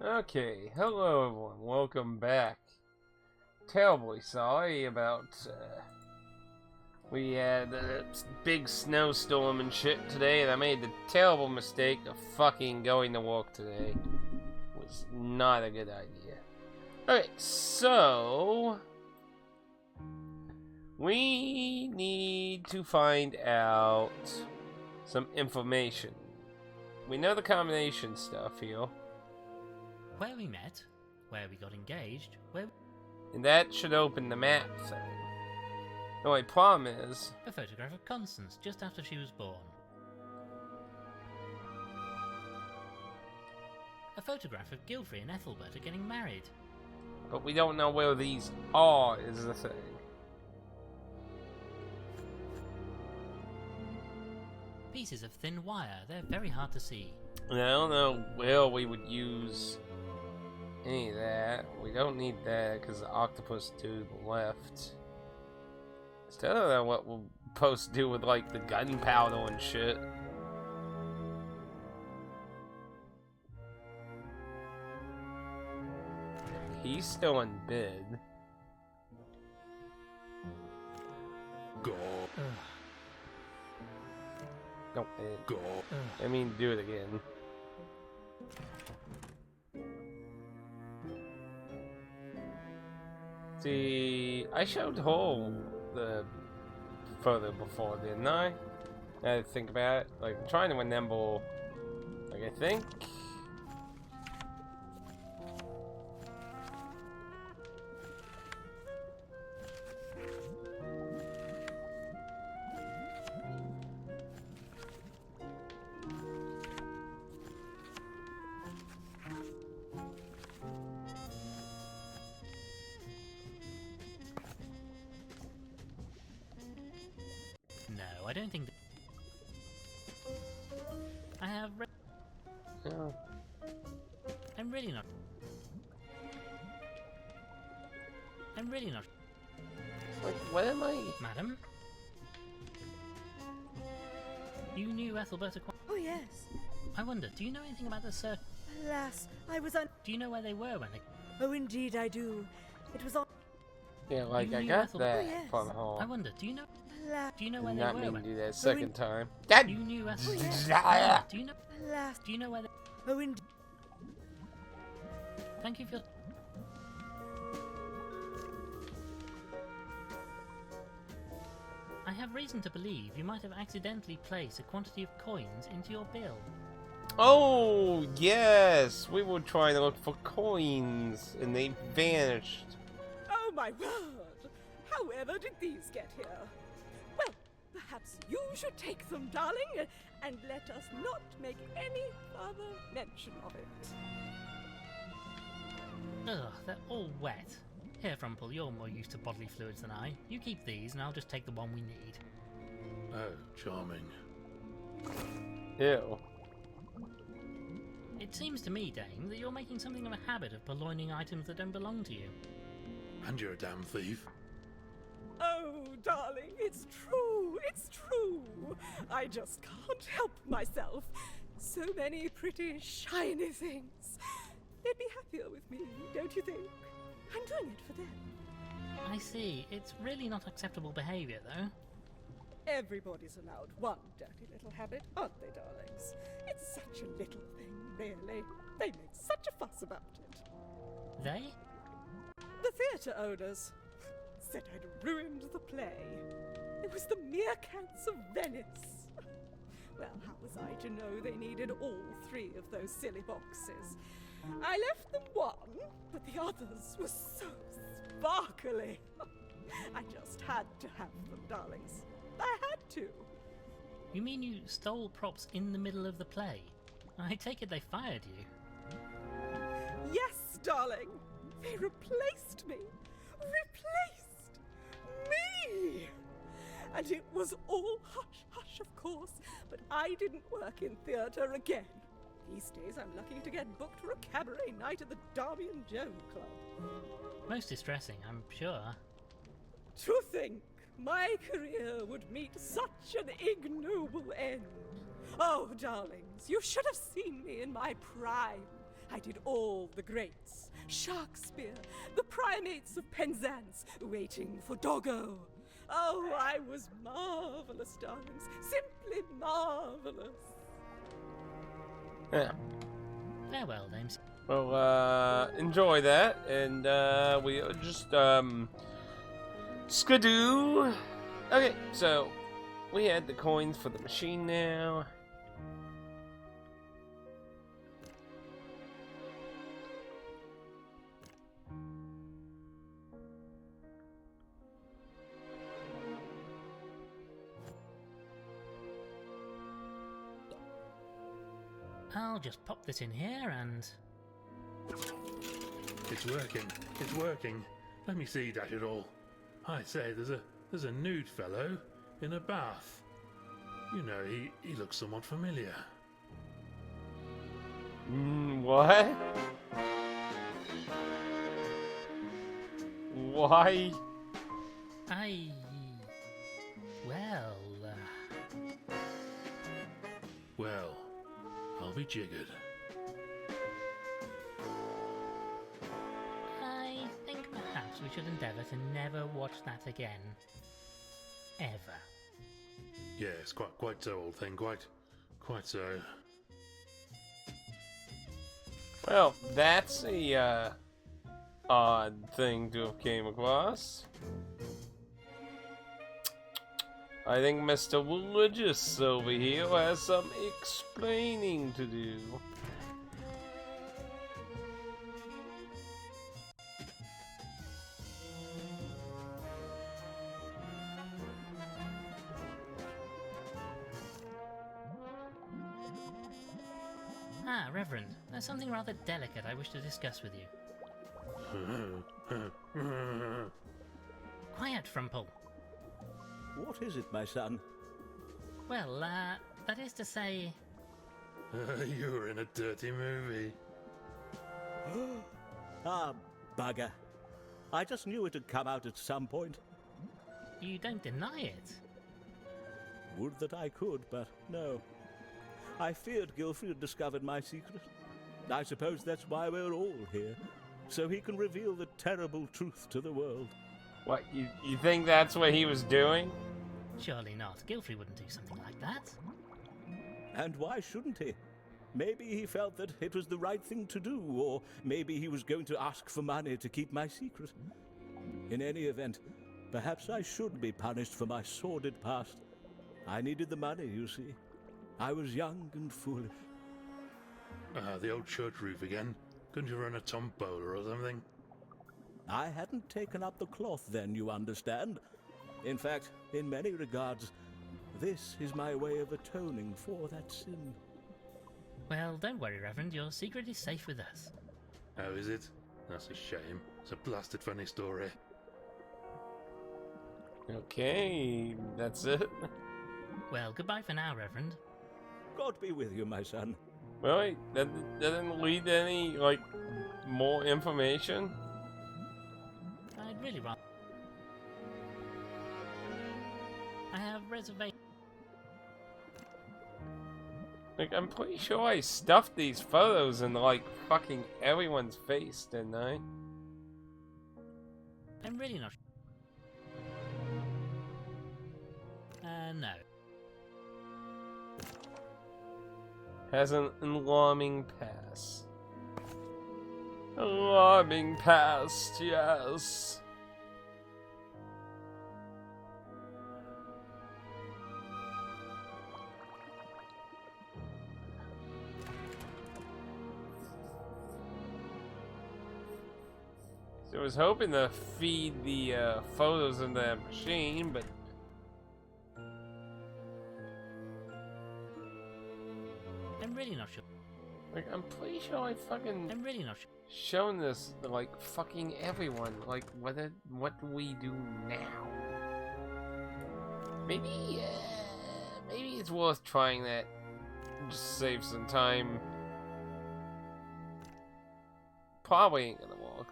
Okay, hello everyone, welcome back. Terribly sorry about, we had a big snowstorm and shit today, and I made the terrible mistake of fucking going to work today. It was not a good idea. Okay, so we need to find out some information. We know the combination stuff here. Where we met, where we got engaged, And that should open the map thing. The only problem is... a photograph of Constance just after she was born. A photograph of Gilfrey and Ethelbert are getting married. But we don't know where these are, is the thing. Pieces of thin wire, they're very hard to see. And I don't know where we would use any of that. We don't need that because the octopus to the left. Still don't know what we're supposed to do with like the gunpowder and shit. He's still in bed. Go. Don't Go. I mean, do it again. See, I showed Hole the photo before, didn't I? I had to think about it. Like, I'm trying to remember. Like, I think. No, I don't think I have No. I'm really not Like, what am I? Madam? You knew Ethelbert quite... Oh, yes. I wonder, do you know anything about the circle? Alas, I was Do you know where they were when they... Oh, indeed I do. It was on... Yeah, like, You I knew got Ethel- that Oh, yes. from I Hole. wonder, do you know Alas, where they Not were mean to when... do that second time. You knew Oh, Ethelbert... yes. Do you know... alas. Do you know where they... Oh, indeed. Thank you for... I have reason to believe you might have accidentally placed a quantity of coins into your bill. Oh, yes! We were trying to look for coins, and they vanished. Oh my word! However did these get here? Well, perhaps you should take them, darling, and let us not make any further mention of it. Ugh, they're all wet. Here, Frumple, you're more used to bodily fluids than I. You keep these, and I'll just take the one we need. Oh, charming. Ew. It seems to me, Dame, that you're making something of a habit of purloining items that don't belong to you. And you're a damn thief. Oh, darling, it's true, it's true. I just can't help myself. So many pretty, shiny things. They'd be happier with me, don't you think? I'm doing it for them. I see. It's really not acceptable behaviour, though. Everybody's allowed one dirty little habit, aren't they, darlings? It's such a little thing, really. They make such a fuss about it. They? The theatre owners said I'd ruined the play. It was the meerkats of Venice. Well, how was I to know they needed all three of those silly boxes? I left them one, but the others were so sparkly. I just had to have them, darlings. I had to. You mean you stole props in the middle of the play? I take it they fired you. Yes, darling. They replaced me. Replaced me. And it was all hush-hush, of course, but I didn't work in theatre again. These days I'm lucky to get booked for a cabaret night at the Darby and Joan Club. Most distressing, I'm sure. To think my career would meet such an ignoble end. Oh, darlings, you should have seen me in my prime. I did all the greats. Shakespeare, the primates of Penzance, waiting for Doggo. Oh, I was marvelous, darlings. Simply marvelous. Yeah. Farewell, Dames. Well, enjoy that, and we'll just skidoo. Okay, so we had the coins for the machine now. I'll just pop this in here and... It's working. It's working. Let me see, dash it all. I say, there's a nude fellow in a bath. You know, he looks somewhat familiar. What? Why? Well, I'll be jiggered. I think perhaps we should endeavour to never watch that again. Ever. Yes, quite so, old thing. Quite so. Well, that's a odd thing to have came across. I think Mr. Religious over here has some explaining to do. Ah, Reverend, there's something rather delicate I wish to discuss with you. Quiet, Frumple. What is it, my son? Well, that is to say... You were in a dirty movie. Ah, bugger. I just knew it had come out at some point. You don't deny it. Would that I could, but no. I feared Gilfrey had discovered my secret. I suppose that's why we're all here, so he can reveal the terrible truth to the world. What, you think that's what he was doing? Surely not. Gilfrey wouldn't do something like that. And why shouldn't he? Maybe he felt that it was the right thing to do, or maybe he was going to ask for money to keep my secret. In any event, perhaps I should be punished for my sordid past. I needed the money, you see. I was young and foolish. The old church roof again. Couldn't you run a tombola or something? I hadn't taken up the cloth then, you understand. In fact, in many regards, this is my way of atoning for that sin. Well, don't worry, Reverend. Your secret is safe with us. Oh, is it? That's a shame. It's a blasted funny story. Okay, that's it. Well, goodbye for now, Reverend. God be with you, my son. Well, wait, that didn't lead to any, like, more information? I'd really rather... I have reservations. Like, I'm pretty sure I stuffed these photos in, like, fucking everyone's face, didn't I? I'm really not... no. Has an alarming past. Alarming past, yes. So I was hoping to feed the photos in that machine, but I'm really not sure. like, I'm pretty sure I fucking I'm really not sure. shown this to, like, fucking everyone. Like, what do we do now? Maybe it's worth trying that. Just save some time. Probably ain't gonna work.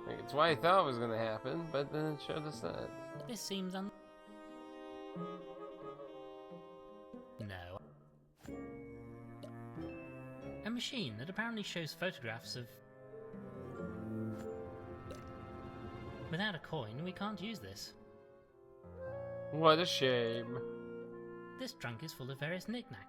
Like, it's what I thought was gonna happen, but then it showed us that. This seems No. A machine that apparently shows photographs of... Without a coin, we can't use this. What a shame. This trunk is full of various knickknacks.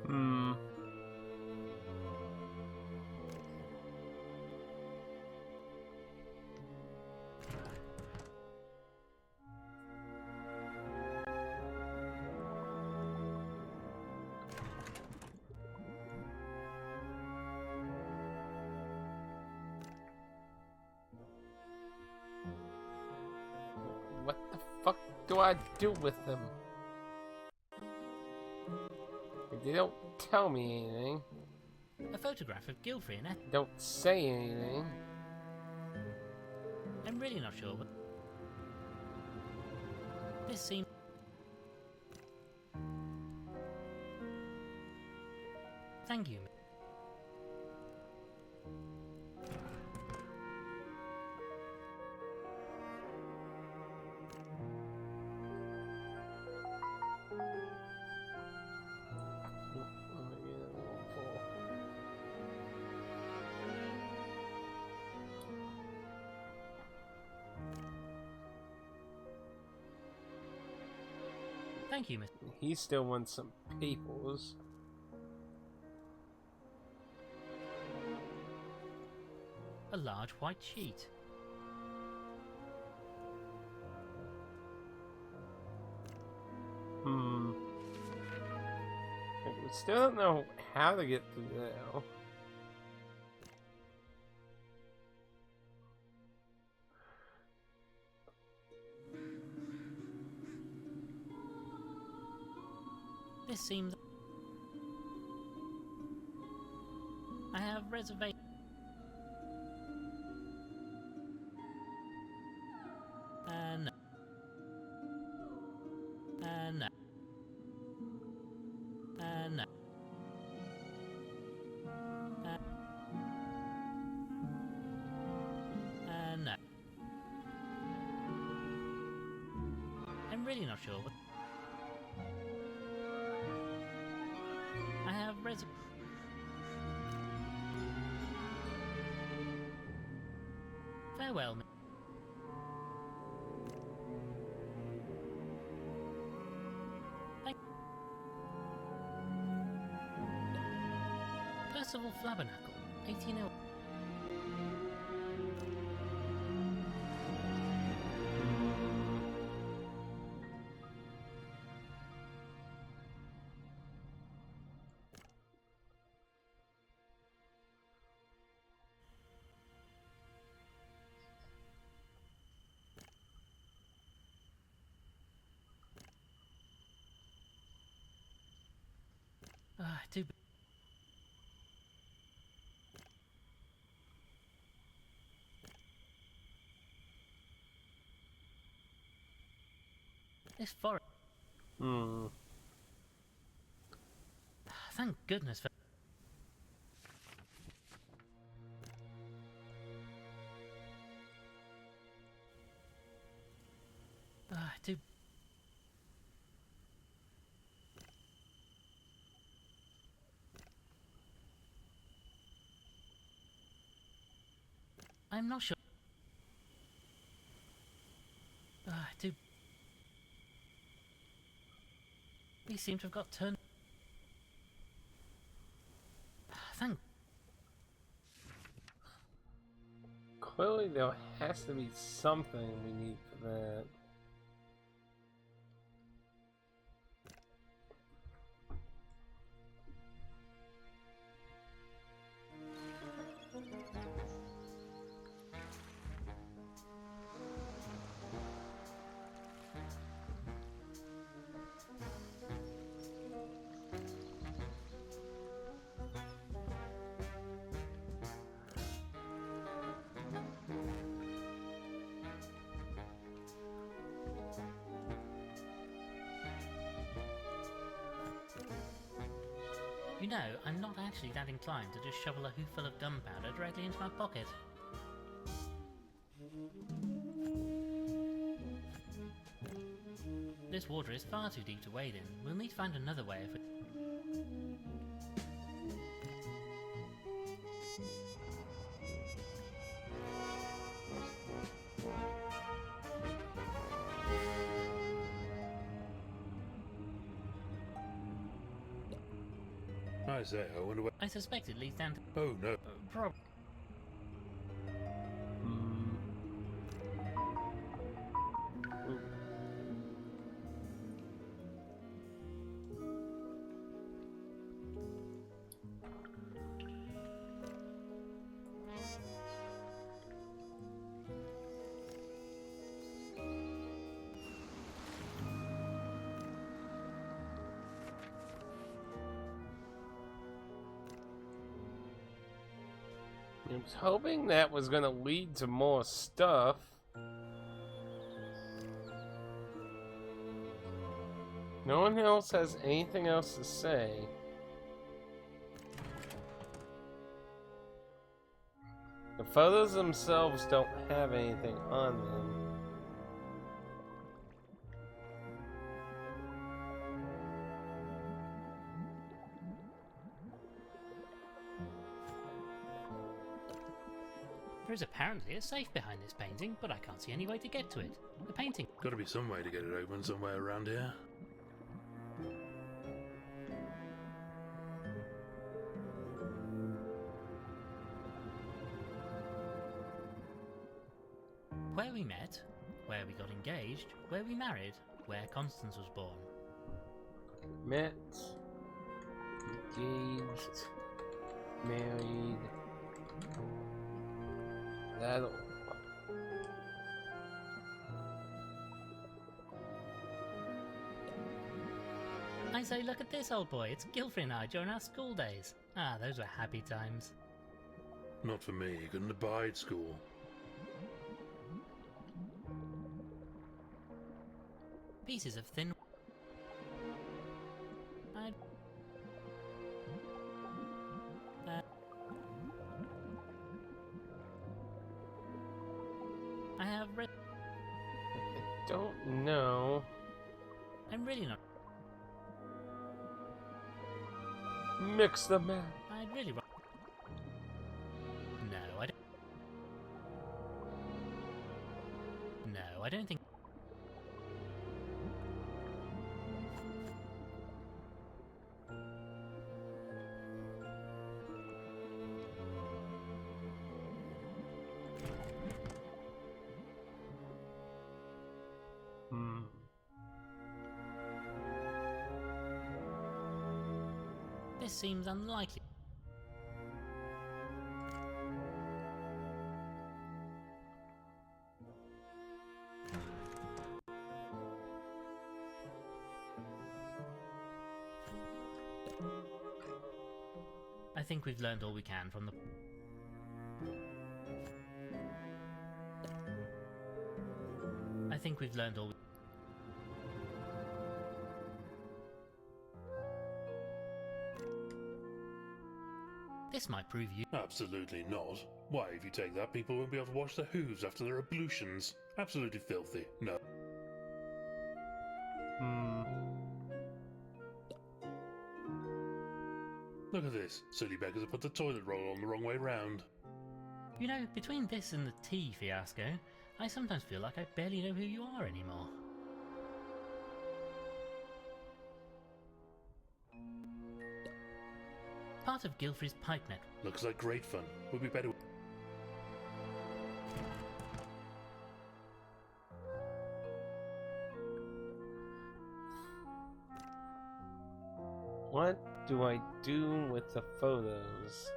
Hmm. What the fuck do I do with them? They don't tell me anything. A photograph of Gilfrey and Don't say anything. I'm really not sure what... This seems... Thank you. Thank you, Miss. He still wants some papers. A large white sheet. Hmm. We still don't know how to get through there. This seems... I have reservation. No. No. No. No. I'm really not sure what... I have Farewell, mi- Thank Percival Flabbernacle, 1808. Too bad. This forest. Hmm. Thank goodness for. Too. I'm not sure. Too. We seem to have got turned. Thank. Clearly there has to be something we need for that. You know, I'm not actually that inclined to just shovel a hooful of gunpowder directly into my pocket. This water is far too deep to wade in. We'll need to find another way if we... I say, I wonder where... I suspect it leads down to... Oh no. I was hoping that was gonna lead to more stuff. No one else has anything else to say. The photos themselves don't have anything on them. There is apparently a safe behind this painting, but I can't see any way to get to it. The painting... Gotta be some way to get it open somewhere around here. Where we met, where we got engaged, where we married, where Constance was born. Met, engaged, married. That'll... I say, look at this, old boy. It's Gilfrey and I during our school days. Ah, those were happy times. Not for me, couldn't abide school. Pieces of thin... I have read... I don't know. I'm really not... Mix the map. I'd really... No, I don't... No, I don't think... This seems unlikely. I think we've learned all we can from the... I think we've learned all we... This might prove you... Absolutely not. Why, if you take that, people won't be able to wash their hooves after their ablutions. Absolutely filthy. No. Look at this. Silly beggars have put the toilet roll on the wrong way round. You know, between this and the tea fiasco, I sometimes feel like I barely know who you are anymore. Part of Gilfrey's pipe net. Looks like great fun. Would be better... What do I do with the photos?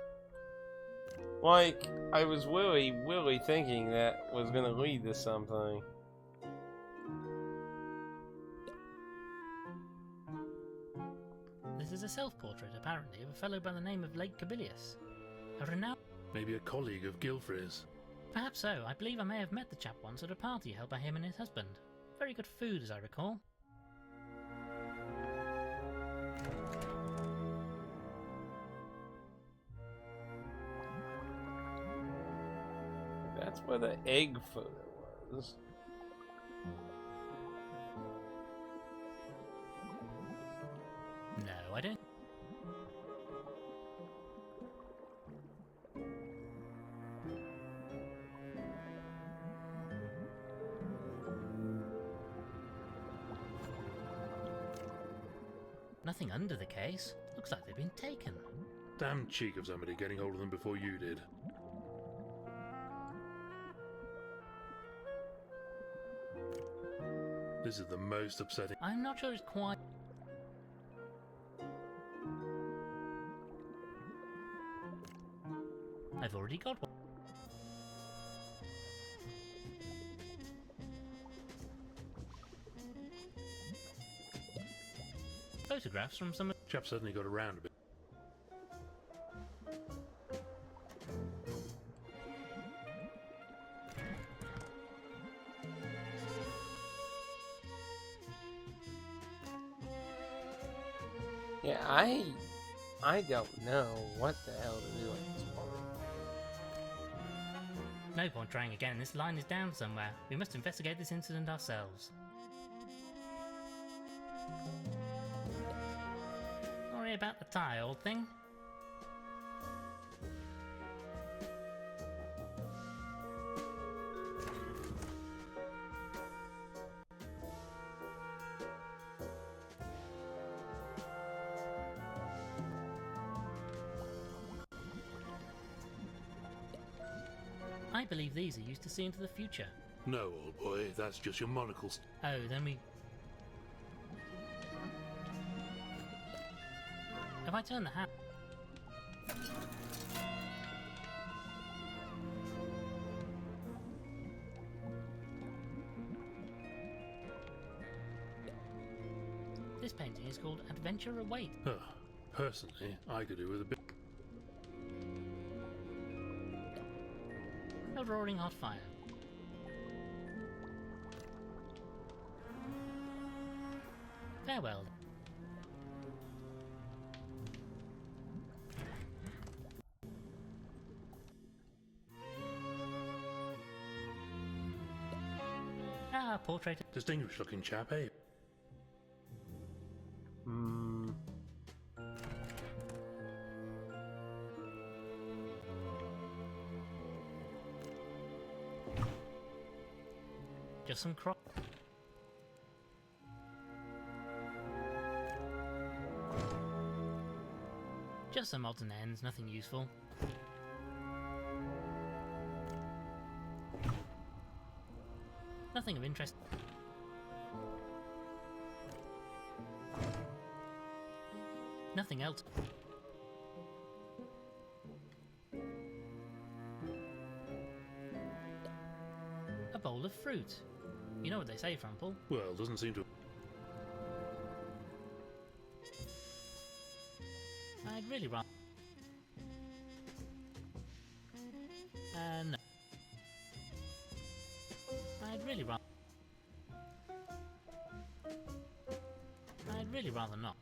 Like, I was really thinking that was gonna lead to something. This is a self-portrait, apparently, of a fellow by the name of Lake Cabilius. A renowned... Maybe a colleague of Gilfrey's. Perhaps so. I believe I may have met the chap once at a party held by him and his husband. Very good food, as I recall. That's where the egg photo was. No, I don't. Nothing under the case. Looks like they've been taken. Damn cheek of somebody getting hold of them before you did. This is the most upsetting. I'm not sure it's quite... I've already got one. Photographs from some... Chap suddenly got around a bit. Yeah, I don't know what the hell to do at this point. No point trying again. This line is down somewhere. We must investigate this incident ourselves. Sorry about the tie, old thing. I believe these are used to see into the future. No, old boy, that's just your monocle. Oh, then we... Have I turned the hat? This painting is called Adventure Await. Personally, I could do with a bit. A roaring hot fire. Farewell. Ah, portrait. Distinguished looking chap, eh? Just some crop. Just some odds and ends, nothing useful. Nothing of interest. Nothing else. A bowl of fruit. You know what they say, Frumple. Well, doesn't seem to. I'd really rather... no. I'd really rather... I'd really rather not.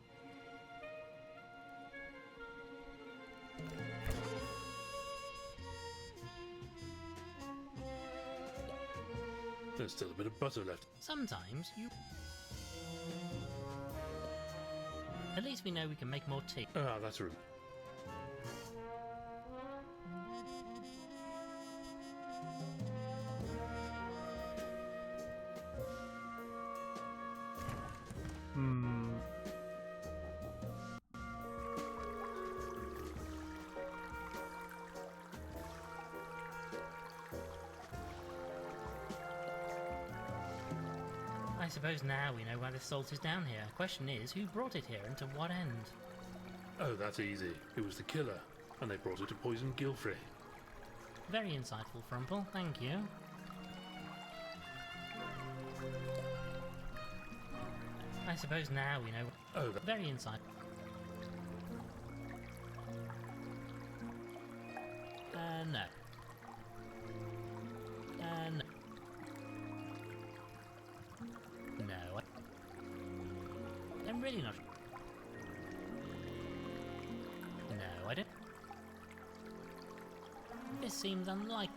There's still a bit of butter left. Sometimes you... At least we know we can make more tea. Ah, that's right. I suppose now we know why this salt is down here. Question is, who brought it here and to what end? Oh, that's easy. It was the killer, and they brought it to poison Gilfrey. Very insightful, Frumple. Thank you. I suppose now we know... Oh, Very insightful. No. No. No, I'm really not... No, I don't... This seems unlike...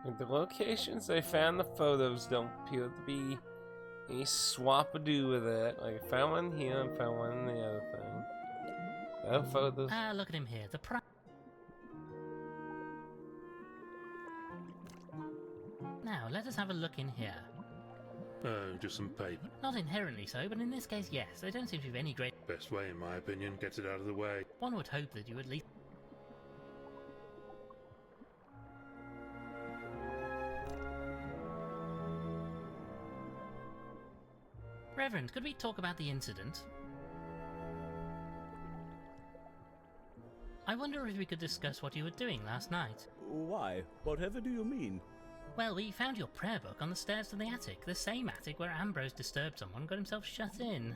Like the locations they found, the photos don't appear to be any swap-a-doo with it. Like I found one here and found one in the other thing. No photos. Ah, look at him here. Now, let us have a look in here. Oh, just some paper. Not inherently so, but in this case, yes. They don't seem to have any great... Best way, in my opinion, gets it out of the way. One would hope that you at least... Reverend, could we talk about the incident? I wonder if we could discuss what you were doing last night. Why? Whatever do you mean? Well, we found your prayer book on the stairs to the attic. The same attic where Ambrose disturbed someone, got himself shut in.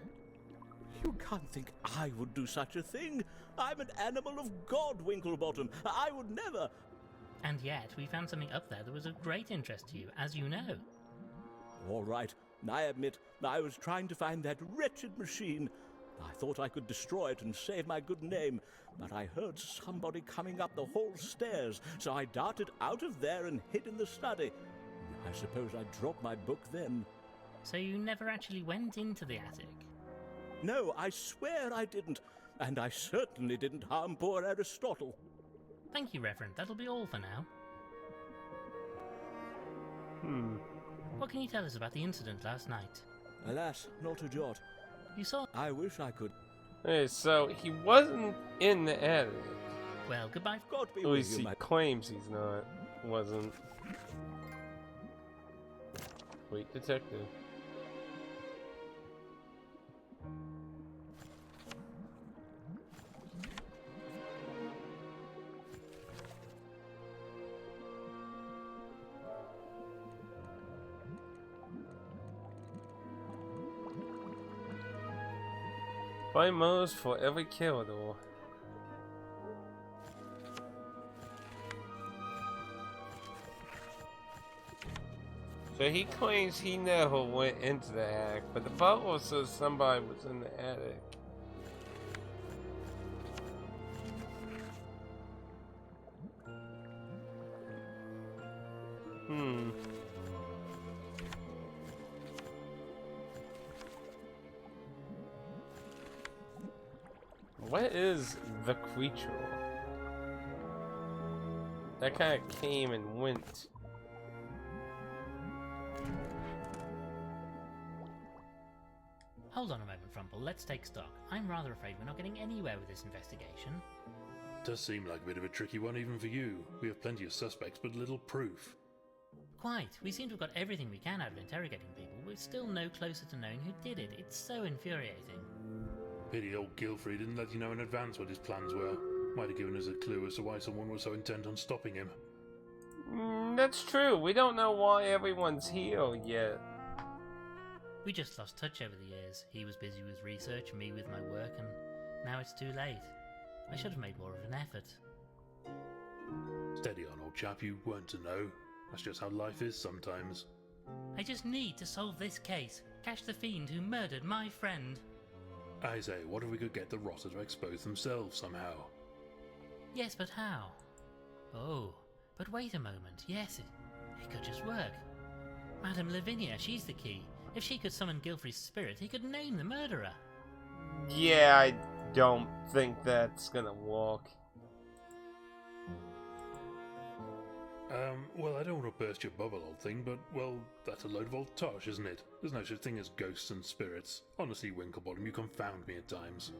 You can't think I would do such a thing. I'm an animal of God, Winklebottom. I would never... And yet, we found something up there that was of great interest to you, as you know. All right, I admit I was trying to find that wretched machine. I thought I could destroy it and save my good name, but I heard somebody coming up the hall stairs, so I darted out of there and hid in the study. I suppose I dropped my book then. So you never actually went into the attic? No, I swear I didn't, and I certainly didn't harm poor Aristotle. Thank you, Reverend. That'll be all for now. What can you tell us about the incident last night? Alas, not a jot. You saw... I wish I could. Okay, so he wasn't in the attic. Well, goodbye. God be At with least you, he my... claims he's not. Wasn't. Wait, detective. Find motives for every kill, though. So he claims he never went into the attic, but the butler says somebody was in the attic. What is the creature? That kind of came and went. Hold on a moment, Frumple. Let's take stock. I'm rather afraid we're not getting anywhere with this investigation. Does seem like a bit of a tricky one even for you. We have plenty of suspects, but little proof. Quite. We seem to have got everything we can out of interrogating people. We're still no closer to knowing who did it. It's so infuriating. Pity old Gilfrey didn't let you know in advance what his plans were. Might have given us a clue as to why someone was so intent on stopping him. That's true. We don't know why everyone's here yet. We just lost touch over the years. He was busy with research, me with my work, and now it's too late. I should have made more of an effort. Steady on, old chap. You weren't to know. That's just how life is sometimes. I just need to solve this case. Catch the fiend who murdered my friend. I say, what if we could get the rotter to expose themselves somehow? Yes, but how? Oh, but wait a moment. Yes, it could just work. Madame Lavinia, she's the key. If she could summon Gilfrey's spirit, he could name the murderer. Yeah, I don't think that's gonna work. Well, I don't want to burst your bubble, old thing, but, well, that's a load of old tosh, isn't it? There's no such thing as ghosts and spirits. Honestly, Winklebottom, you confound me at times.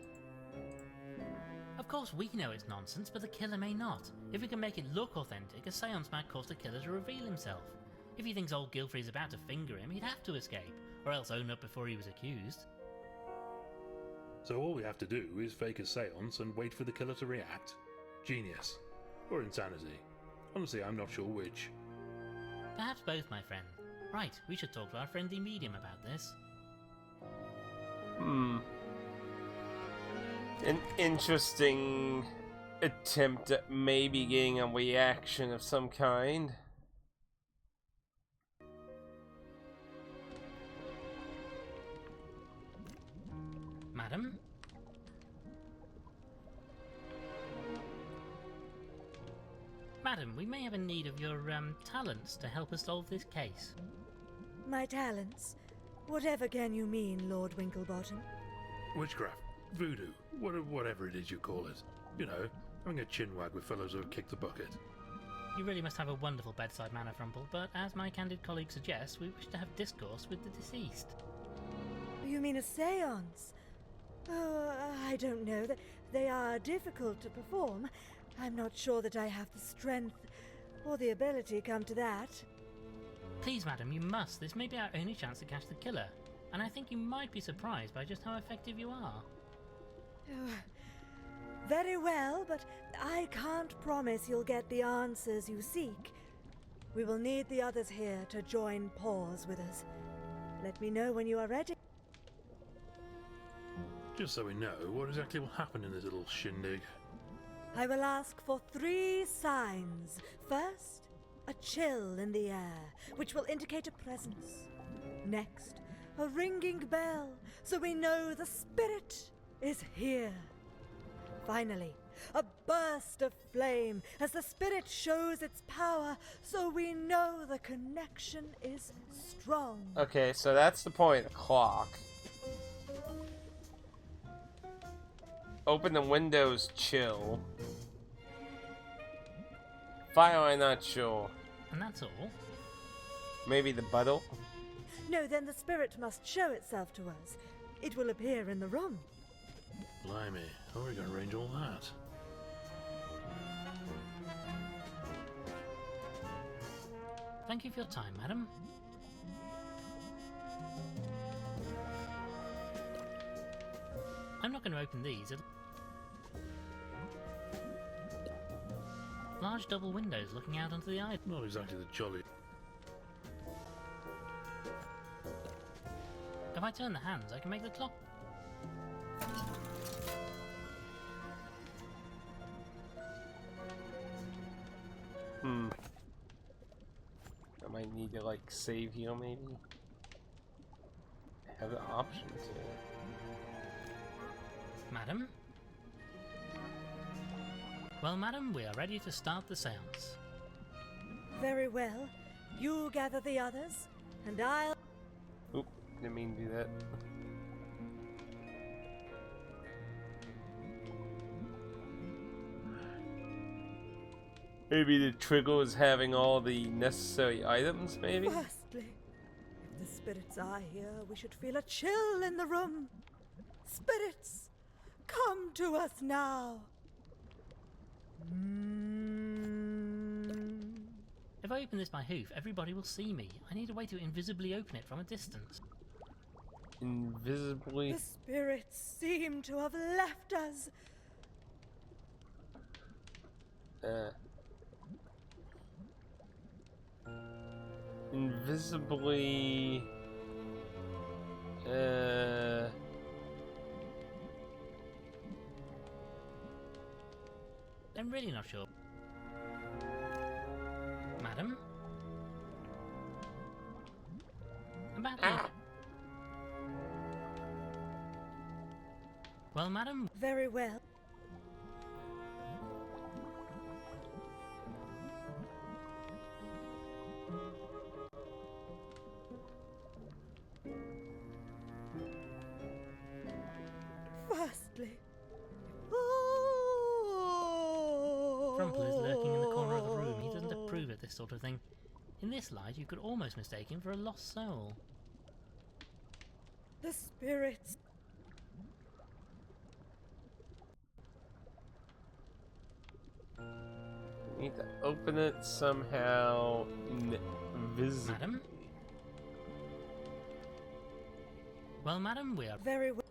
Of course we know it's nonsense, but the killer may not. If we can make it look authentic, a seance might cause the killer to reveal himself. If he thinks old Gilfrey's about to finger him, he'd have to escape, or else own up before he was accused. So all we have to do is fake a seance and wait for the killer to react? Genius. Or insanity. Honestly, I'm not sure which. Perhaps both, my friend. Right, we should talk to our friendly medium about this. An interesting attempt at maybe getting a reaction of some kind. Madam, we may have a need of your talents to help us solve this case. My talents? Whatever can you mean, Lord Winklebottom? Witchcraft, voodoo, whatever it is you call it. You know, having a chinwag with fellows who have kicked the bucket. You really must have a wonderful bedside manner, Frumple, but as my candid colleague suggests, we wish to have discourse with the deceased. You mean a seance? Oh, I don't know. They are difficult to perform. I'm not sure that I have the strength or the ability come to that. Please, madam, you must. This may be our only chance to catch the killer, and I think you might be surprised by just how effective you are. Oh, very well, but I can't promise you'll get the answers you seek. We will need the others here to join paws with us. Let me know when you are ready. Just so we know, what exactly will happen in this little shindig? I will ask for 3 signs. First, a chill in the air, which will indicate a presence. Next, a ringing bell, so we know the spirit is here. Finally, a burst of flame as the spirit shows its power, so we know the connection is strong. Okay, so that's the point of the clock. Open the windows, chill. Fire, I'm not sure. And that's all. Maybe the bottle? No, then the spirit must show itself to us. It will appear in the room. Blimey, how are we going to arrange all that? Thank you for your time, madam. I'm not going to open these. Large double windows looking out onto the island. Not exactly the jolly. If I turn the hands, I can make the clock. I might need to, like, save here, maybe? I have the options here. Madam? Well, madam, we are ready to start the seance. Very well. You gather the others, and I'll... Oop, didn't mean to do that. Maybe the trigger is having all the necessary items, maybe? Firstly, if the spirits are here, we should feel a chill in the room. Spirits, come to us now. If I open this by hoof, everybody will see me. I need a way to invisibly open it from a distance. Invisibly? The spirits seem to have left us. Invisibly... I'm really not sure. Madam? About the... Well, madam, Very well. Firstly... Frumple is lurking in the corner of the room. He doesn't approve of this sort of thing. In this light, you could almost mistake him for a lost soul. The spirits... Need to open it somehow invisibly. Madam? Well, madam, we are... Very well.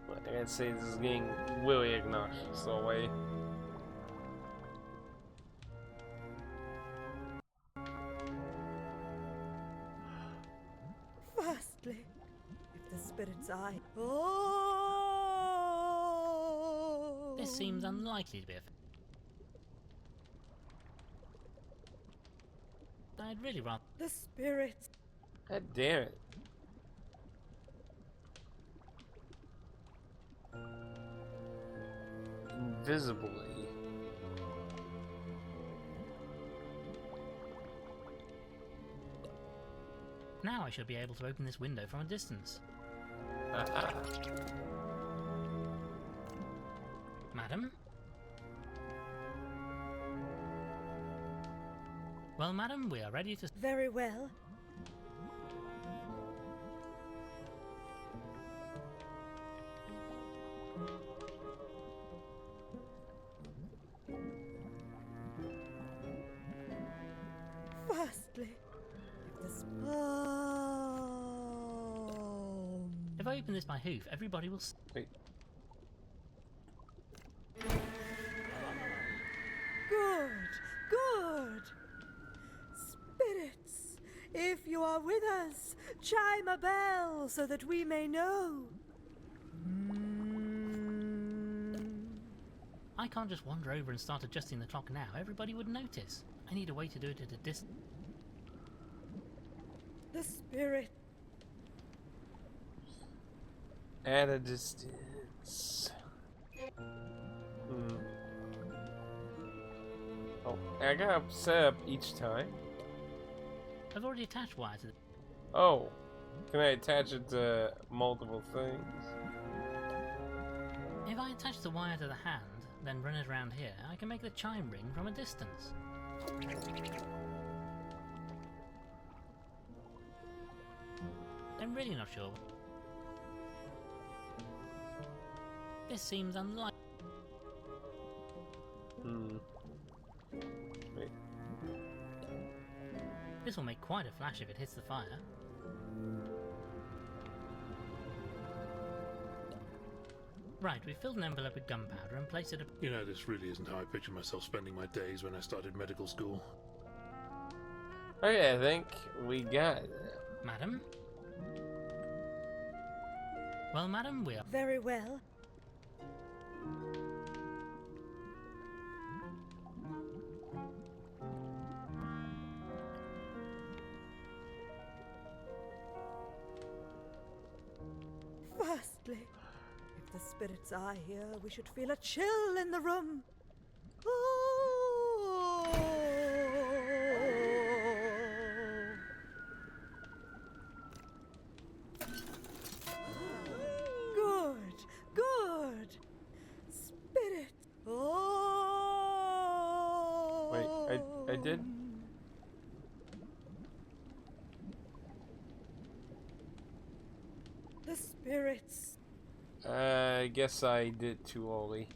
I gotta say, this is getting really obnoxious away. Firstly, if the spirits are... Oh! This seems unlikely to be a... I'd really rather... The spirits... God damn it. Invisibly. Now I should be able to open this window from a distance. Aha. Madam? Well, madam, we are ready to... Very well. Firstly, this If I open this by hoof, everybody will... Wait. Good, good. Spirits, if you are with us, chime a bell so that we may know. I can't just wander over and start adjusting the clock now. Everybody would notice. I need a way to do it at a distance. The spirit. At a distance. Oh, I gotta set up each time. I've already attached wire to the... Oh, can I attach it to multiple things? If I attach the wire to the hand, then run it around here, I can make the chime ring from a distance. I'm really not sure. This seems unlikely. Wait. This will make quite a flash if it hits the fire. Right, we've filled an envelope with gunpowder and placed it... You know, this really isn't how I pictured myself spending my days when I started medical school. Okay, I think we got it. Madam? Well, madam, we are... Very well. Firstly, if the spirits are here, we should feel a chill in the room. Oh. Good, good. Spirit. Oh. Wait, I did? The spirits. I guess I did too early.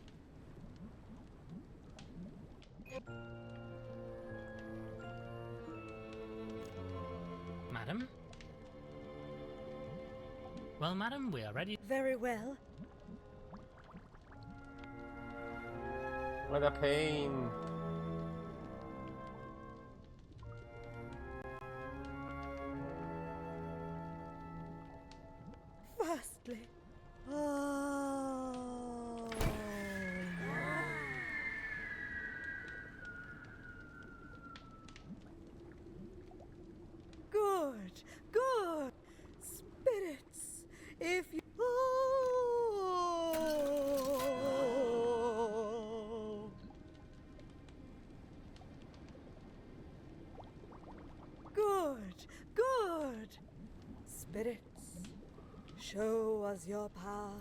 Madam? Well, madam, we are ready... Very well. What a pain. Firstly. Oh. Good, good. Spirits, if you... Oh. Good, good. Spirits, show us your power.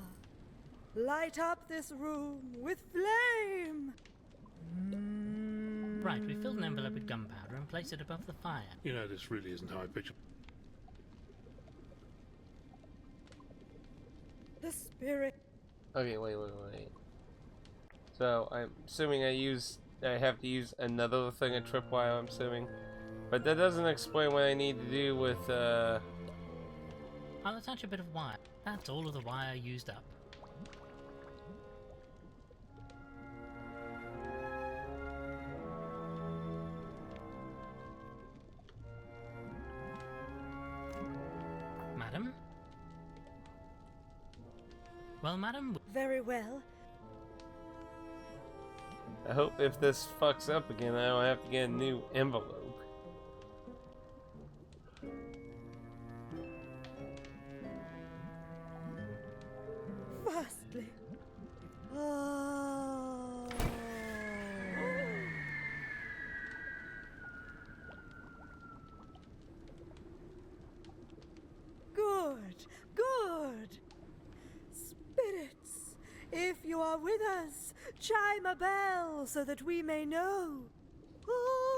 Light up this room with flame. Right, we've filled an envelope with gunpowder and placed it above the fire. You know, this really isn't how I pictured... The spirit. Okay, wait. So I'm assuming I have to use another thing of tripwire, I'm assuming. But that doesn't explain what I need to do with I'll attach a bit of wire. That's all of the wire used up. Madam? Well, madam... Very well. I hope if this fucks up again, I don't have to get a new envelope. Firstly. Oh. you are with us, chime a bell so that we may know. Oh.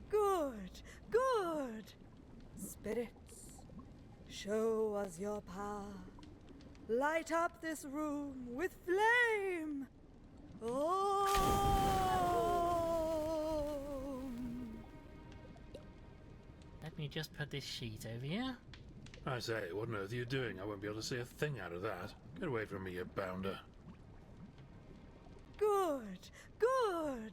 Good, good. Spirits, show us your power. Light up this room with flame. Oh. Let me just put this sheet over here. I say, what on earth are you doing? I won't be able to see a thing out of that. Get away from me, you bounder. Good, good.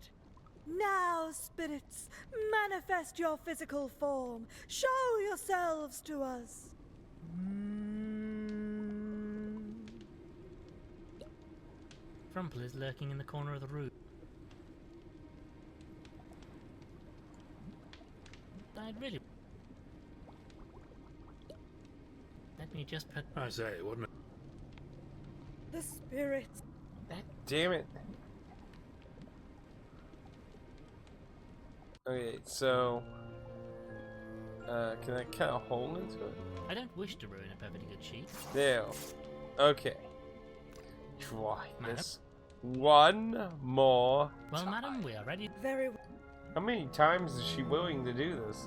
Now, spirits, manifest your physical form. Show yourselves to us. Frumple is lurking in the corner of the room. I'd really... Let me just put... I say, what on The spirits. God damn it. Okay, so... can I cut a hole into it? I don't wish to ruin a perfectly good sheet. There. Okay. Try Madam? this one more Well, time. madam, we are ready. Very well. How many times is she willing to do this?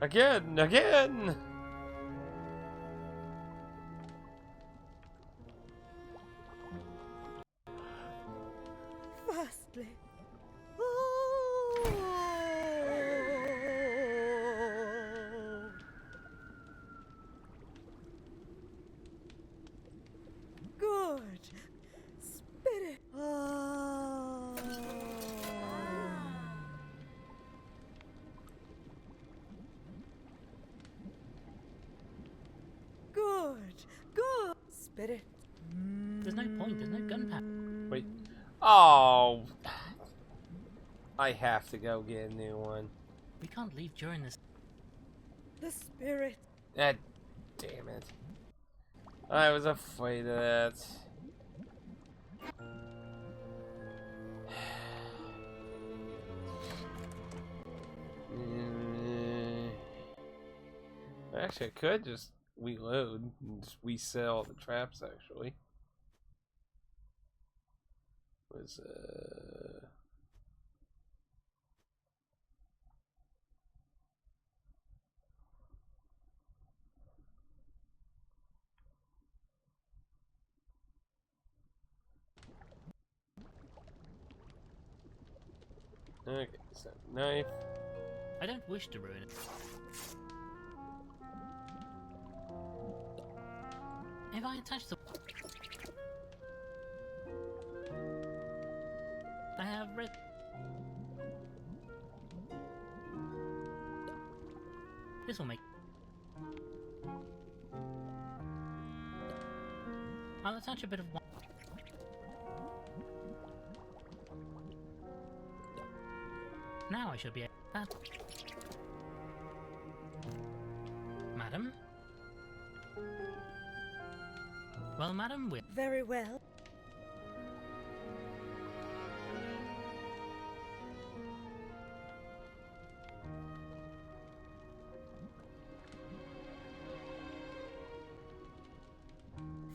Again! Again! Firstly. Oh. Good. Spirit. Oh. Good. Good. Spirit. There's no point, there's no gunpowder. Wait. Oh! I have to go get a new one. We can't leave during this. The spirit. God damn it. I was afraid of that. Actually, I could just reload and just reset all the traps, actually. Was, okay, so knife. I don't wish to ruin it. If I attach the... I have read... This will make... I'll attach a bit of... Now I should be... That... Madam? Well, madam, we... Very well.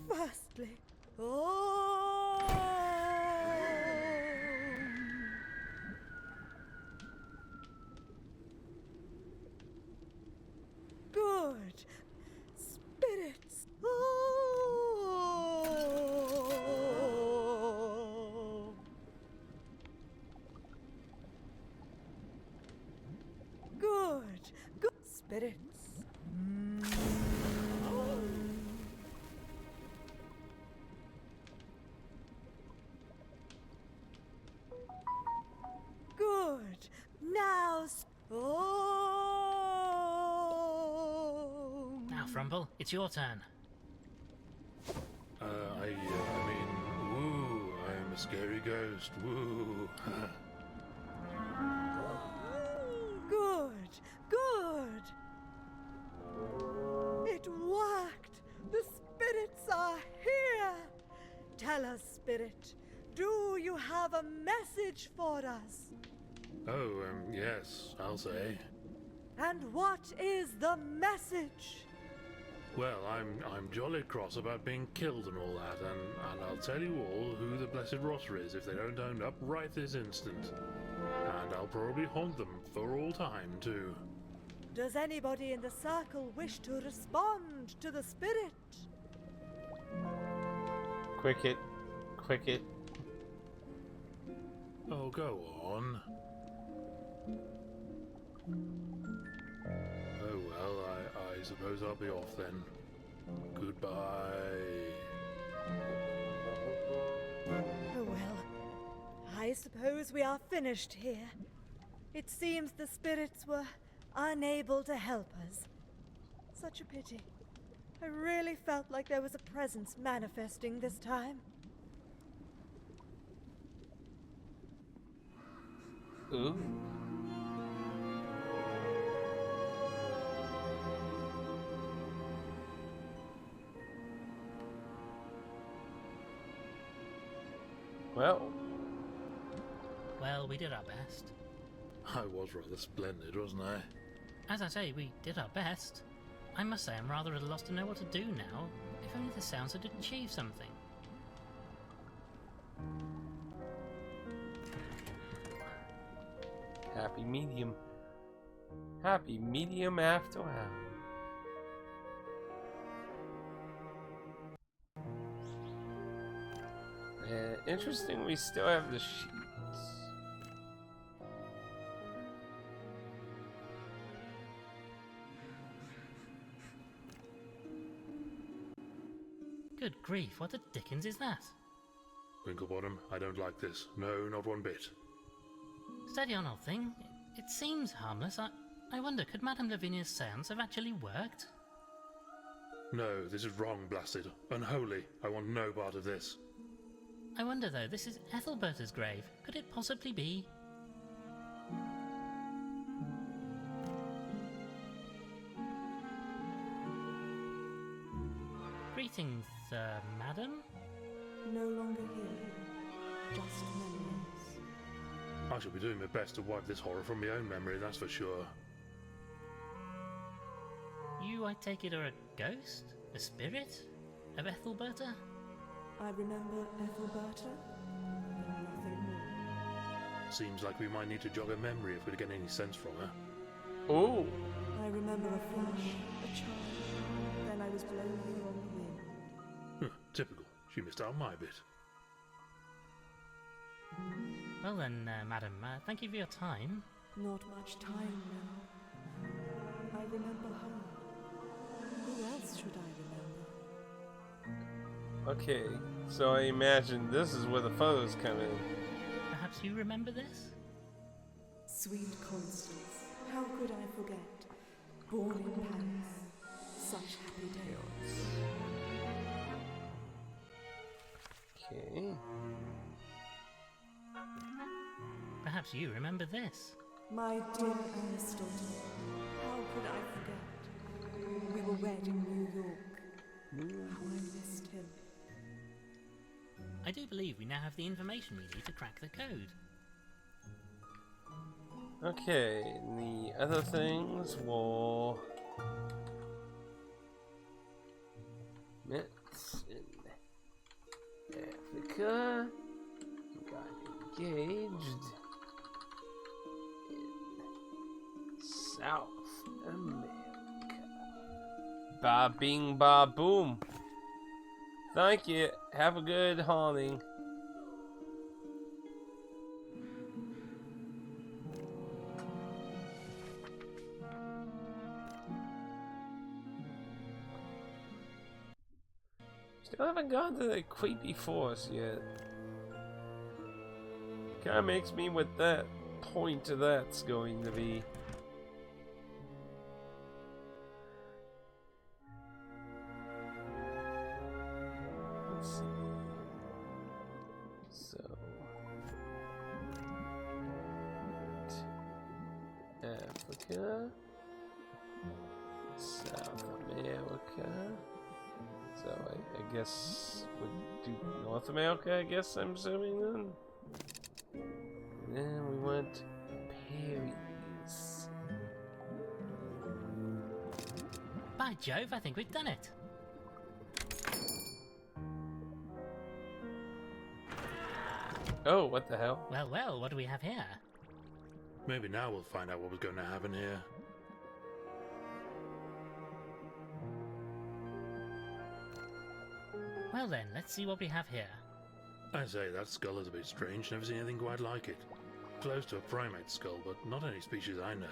Firstly. Oh. Good. Spirits. Oh. Good. Good. Spirits. Good. Now. Oh. Now, Frumple, it's your turn. I mean, woo, I am a scary ghost, woo. Good. Good. It worked. The spirits are here. Tell us, spirit, do you have a message for us? Oh, yes, I'll say. And what is the message? Well, I'm jolly cross about being killed and all that, and I'll tell you all who the blessed rotter is if they don't own up right this instant. And I'll probably haunt them for all time, too. Does anybody in the circle wish to respond to the spirit? Cricket. Cricket. Oh, go on. Oh well, I suppose I'll be off then. Goodbye. Oh well, I suppose we are finished here. It seems the spirits were unable to help us. Such a pity. I really felt like there was a presence manifesting this time. Ooh. Well, we did our best. I was rather splendid, wasn't I? As I say, we did our best. I must say I'm rather at a loss to know what to do now. If only the sounds had achieved something. Happy medium. Happy medium after all. Interesting, we still have the sheets. Good grief, what the dickens is that? Winklebottom, I don't like this. No, not one bit. Steady on, old thing. It seems harmless. I wonder, could Madame Lavinia's seance have actually worked? No, this is wrong, blasted. Unholy. I want no part of this. I wonder, though, this is Ethelberta's grave. Could it possibly be? Greetings, madam? No longer here. Just memories. I shall be doing my best to wipe this horror from my own memory, that's for sure. You, I take it, are a ghost? A spirit? Of Ethelberta? I remember Ethelberta, but nothing more. Seems like we might need to jog her memory if we're to get any sense from her. Oh, I remember a flash, a child, then I was blown here on the wind. Typical. She missed out my bit. Well then, madam, thank you for your time. Not much time now. I remember home. Who else should I remember? okay. So I imagine this is where the photos come in. Perhaps you remember this? Sweet Constance, how could I forget? Born in Paris, such happy days. Okay. Perhaps you remember this? My dear Aristotle, how could I forget? We were wed in New York. How I missed him. I do believe we now have the information we need to crack the code. Okay, the other things will... Myths in Africa. Got engaged in South America. Ba bing ba boom. Thank you. Have a good haunting. Still haven't gone to the creepy forest yet. Kinda makes me what that point of that's going to be. Let's see. So Africa, South America. So I guess would do North America, I guess I'm assuming then. And then we went Aries. By Jove, I think we've done it. Oh, what the hell? Well, well, what do we have here? Maybe now we'll find out what was going to happen here. Well then, let's see what we have here. I say, that skull is a bit strange. Never seen anything quite like it. Close to a primate skull, but not any species I know.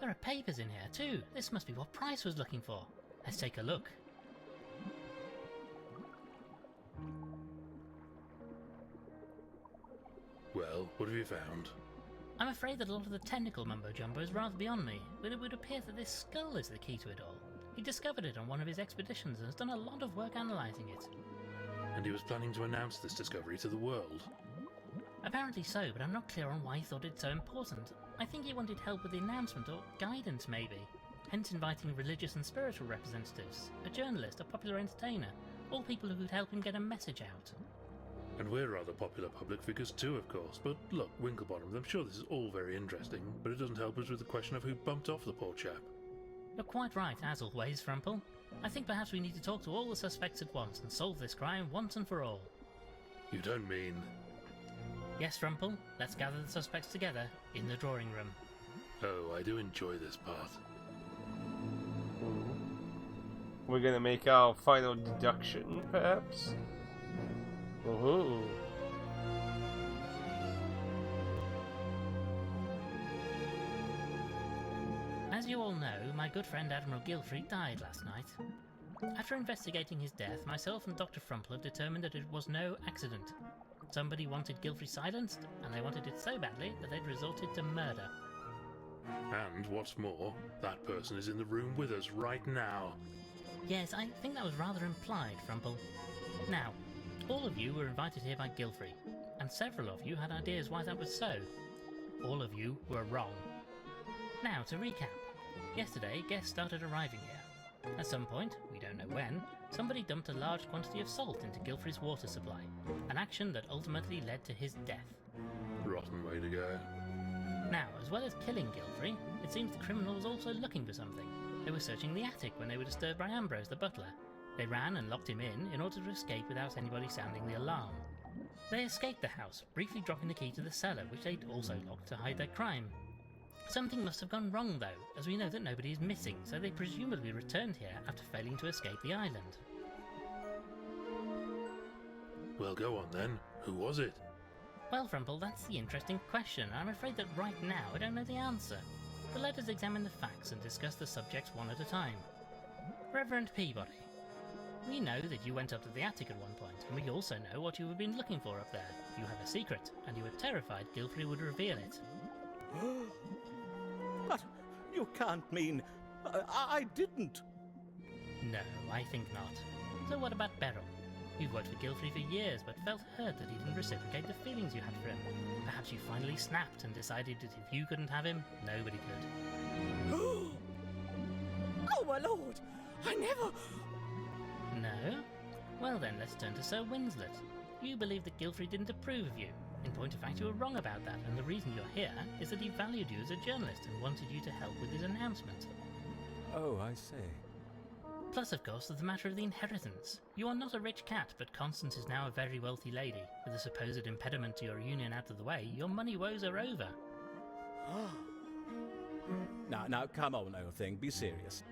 There are papers in here too. This must be what Price was looking for. Let's take a look. Well, what have you found? I'm afraid that a lot of the technical mumbo-jumbo is rather beyond me, but it would appear that this skull is the key to it all. He discovered it on one of his expeditions and has done a lot of work analysing it. And he was planning to announce this discovery to the world. Apparently so, but I'm not clear on why he thought it so important. I think he wanted help with the announcement, or guidance maybe. Hence inviting religious and spiritual representatives, a journalist, a popular entertainer, all people who could help him get a message out. And we're rather popular public figures too, of course. But look, Winklebottom, I'm sure this is all very interesting, but it doesn't help us with the question of who bumped off the poor chap. You're quite right, as always, Frumple. I think perhaps we need to talk to all the suspects at once and solve this crime once and for all. You don't mean... Yes, Frumple, let's gather the suspects together in the drawing room. Oh, I do enjoy this part. We're gonna make our final deduction, perhaps? Ooh. As you all know, my good friend Admiral Gilfrey died last night. After investigating his death, myself and Dr. Frumple have determined that it was no accident. Somebody wanted Gilfrey silenced, and they wanted it so badly that they'd resorted to murder. And what's more, that person is in the room with us right now. Yes, I think that was rather implied, Frumple. Now, all of you were invited here by Gilfrey, and several of you had ideas why that was so. All of you were wrong. Now, to recap. Yesterday, guests started arriving here. At some point, we don't know when, somebody dumped a large quantity of salt into Gilfrey's water supply, an action that ultimately led to his death. Rotten way to go. Now, as well as killing Gilfrey, it seems the criminal was also looking for something. They were searching the attic when they were disturbed by Ambrose, the butler. They ran and locked him in order to escape without anybody sounding the alarm. They escaped the house, briefly dropping the key to the cellar, which they'd also locked to hide their crime. Something must have gone wrong though, as we know that nobody is missing, so they presumably returned here after failing to escape the island. Well, go on then. Who was it? Well, Frumple, that's the interesting question. I'm afraid that right now I don't know the answer. But let us examine the facts and discuss the subjects one at a time. Reverend Peabody, we know that you went up to the attic at one point, and we also know what you have been looking for up there. You have a secret, and you were terrified Gilfrey would reveal it. But you can't mean... I didn't. No, I think not. So what about Beryl? You've worked for Gilfrey for years, but felt hurt that he didn't reciprocate the feelings you had for him. Perhaps you finally snapped and decided that if you couldn't have him, nobody could. Oh, my lord! I never... No? Well then, let's turn to Sir Winslet. You believe that Gilfrey didn't approve of you. In point of fact, you were wrong about that, and the reason you're here is that he valued you as a journalist and wanted you to help with his announcement. Oh, I see. Plus, of course, there's the matter of the inheritance. You are not a rich cat, but Constance is now a very wealthy lady. With the supposed impediment to your union out of the way, your money woes are over. Now, come on, old thing, be serious.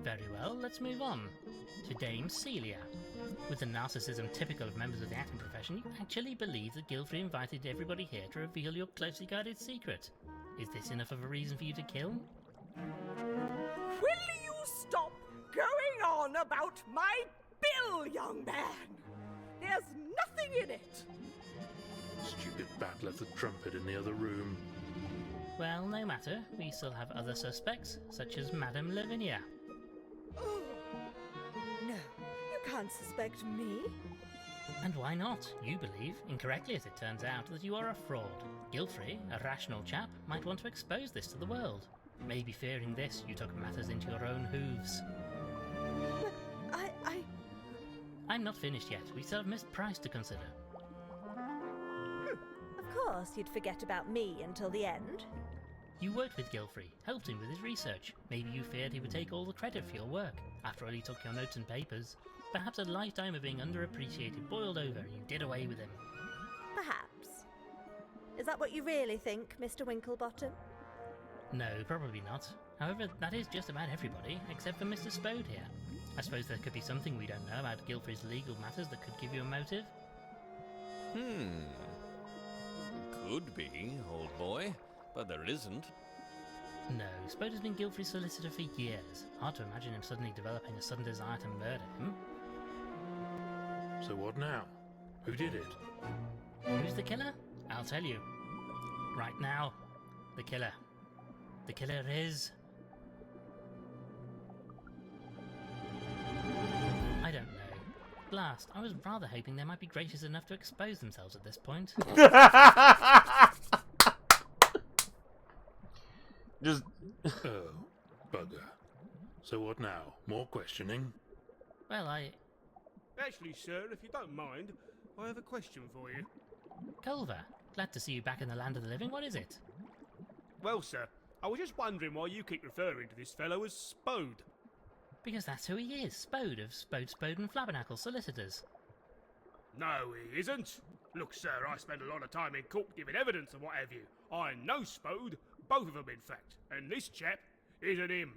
Very well, let's move on. To Dame Celia. With the narcissism typical of members of the acting profession, you actually believe that Gilfrey invited everybody here to reveal your closely guarded secret. Is this enough of a reason for you to kill? Will you stop going on about my bill, young man? There's nothing in it. Stupid bat left the trumpet in the other room. Well, no matter. We still have other suspects, such as Madame Lavinia. Oh. No, you can't suspect me. And why not? You believe, incorrectly as it turns out, that you are a fraud. Gilfrey, a rational chap, might want to expose this to the world. Maybe fearing this, you took matters into your own hooves. But I'm not finished yet. We still have Miss Price to consider. Of course you'd forget about me until the end. You worked with Gilfrey, helped him with his research. Maybe you feared he would take all the credit for your work. After all, he took your notes and papers. Perhaps a lifetime of being underappreciated boiled over and you did away with him. Perhaps. Is that what you really think, Mr. Winklebottom? No, probably not. However, that is just about everybody, except for Mr. Spode here. I suppose there could be something we don't know about Gilfrey's legal matters that could give you a motive. Could be, old boy, but there isn't. No, Spode has been Gilfrey's solicitor for years. Hard to imagine him suddenly developing a sudden desire to murder him. So what now? Who did it? Who's the killer? I'll tell you. Right now. The killer. The killer is... I don't know. Blast, I was rather hoping they might be gracious enough to expose themselves at this point. Just... Oh, bugger. So what now? More questioning? Well, Actually, sir, if you don't mind, I have a question for you. Culver, glad to see you back in the land of the living. What is it? Well, sir, I was just wondering why you keep referring to this fellow as Spode. Because that's who he is, Spode of Spode and Flabbernacle Solicitors. No, he isn't. Look, sir, I spend a lot of time in court giving evidence and what have you. I know Spode, both of them in fact, and this chap isn't him.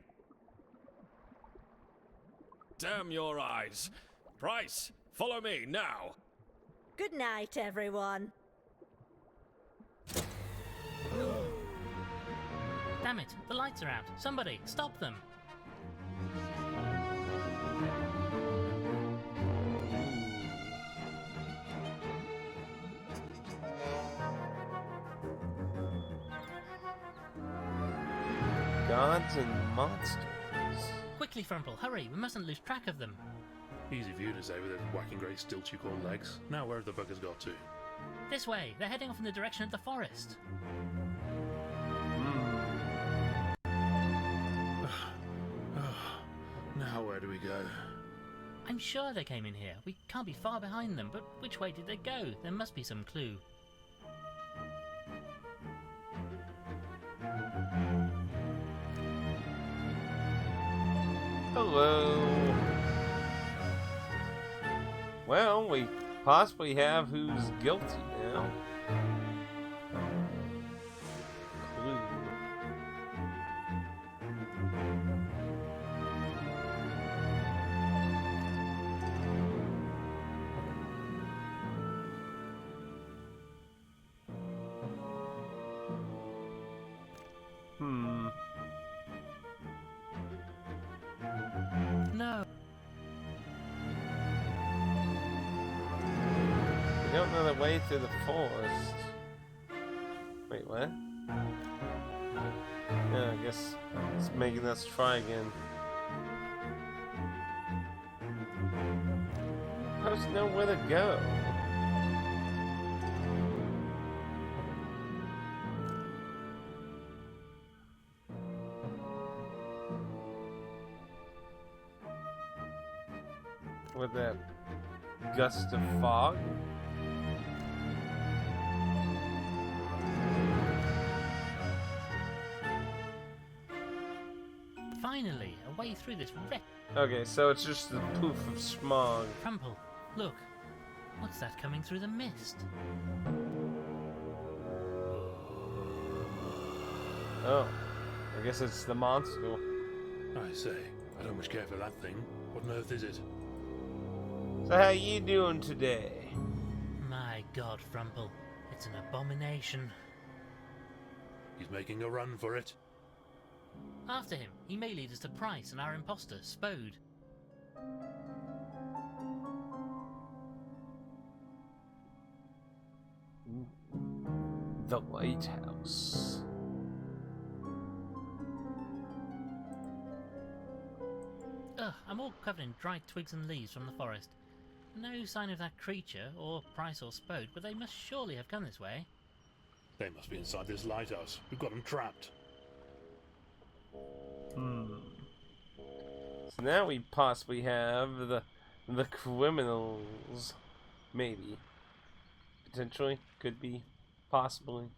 Damn your eyes. Price, follow me now. Good night, everyone. Damn it, the lights are out. Somebody, stop them. Gods and monsters. Quickly, Frumple, hurry, we mustn't lose track of them. Easy for you to say with those whacking grey stilts you call legs. Now where have the buggers got to? This way, they're heading off in the direction of the forest. Now where do we go? I'm sure they came in here. We can't be far behind them, but which way did they go? There must be some clue. Hello. Well, we possibly have who's guilty now. Clue. No. We don't know the way through the forest. Wait, what? Yeah, I guess it's making us try again. I just know where to go. With that gust of fog. Finally, a way through this wreck. Okay, so it's just the poof of smog. Crumple, look. What's that coming through the mist? Oh, I guess it's the monster. I say, I don't much care for that thing. What on earth is it? So how you doing today? My God, Frumple, it's an abomination. He's making a run for it. After him, he may lead us to Price and our imposter, Spode. The lighthouse. Ugh, I'm all covered in dried twigs and leaves from the forest. No sign of that creature, or Price or Spode, but they must surely have come this way. They must be inside this lighthouse. We've got them trapped. So now we possibly have the criminals. Maybe. Potentially. Could be. Possibly.